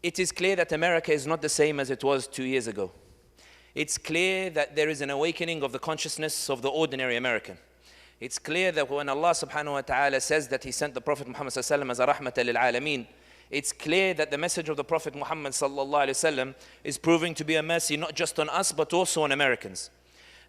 It is clear that America is not the same as it was 2 years ago. It's clear that there is an awakening of the consciousness of the ordinary American. It's clear that when Allah subhanahu wa ta'ala says that He sent the Prophet Muhammad sallallahu alaihi wasallam as a rahmatan lil alameen, it's clear that the message of the Prophet Muhammad sallallahu alaihi wasallam is proving to be a mercy not just on us but also on Americans.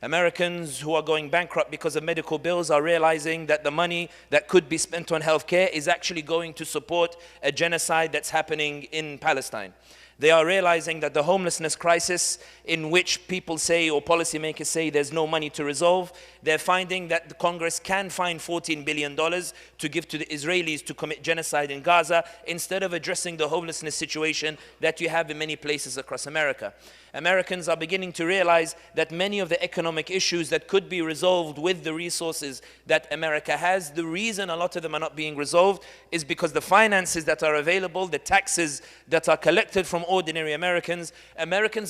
Americans who are going bankrupt because of medical bills are realizing that the money that could be spent on healthcare is actually going to support a genocide that's happening in Palestine. They are realizing that the homelessness crisis, in which people say or policymakers say there's no money to resolve, they're finding that the Congress can find $14 billion to give to the Israelis to commit genocide in Gaza instead of addressing the homelessness situation that you have in many places across America. Americans are beginning to realize that many of the economic issues that could be resolved with the resources that America has, the reason a lot of them are not being resolved is because the finances that are available, the taxes that are collected from ordinary Americans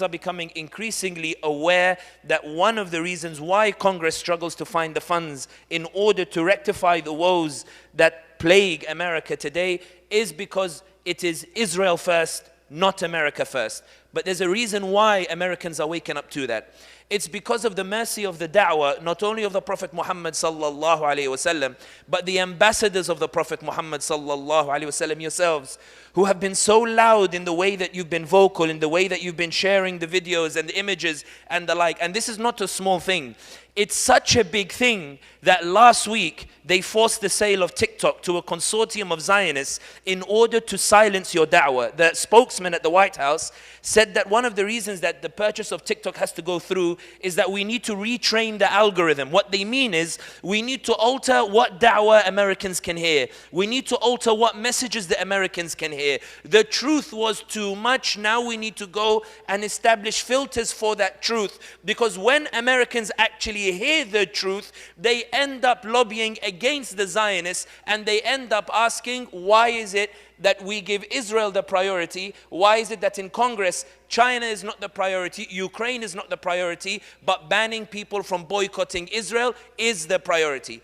are becoming increasingly aware that one of the reasons why Congress struggles to find the funds in order to rectify the woes that plague America today is because it is Israel first, not America first. But there's a reason why Americans are waking up to that. It's because of the mercy of the da'wah, not only of the Prophet Muhammad sallallahu alaihi wasallam, but the ambassadors of the Prophet Muhammad sallallahu alaihi wasallam yourselves, who have been so loud in the way that you've been vocal, in the way that you've been sharing the videos and the images and the like. And this is not a small thing. It's such a big thing that last week they forced the sale of TikTok to a consortium of Zionists in order to silence your da'wah. The spokesman at the White House said that one of the reasons that the purchase of TikTok has to go through is that we need to retrain the algorithm. What they mean is we need to alter what da'wah Americans can hear. We need to alter what messages the Americans can hear. The truth was too much. Now we need to go and establish filters for that truth, because when Americans actually hear the truth, they end up lobbying against the Zionists, and they end up asking, why is it that we give Israel the priority? Why is it that in Congress China is not the priority, Ukraine is not the priority, but banning people from boycotting Israel is the priority?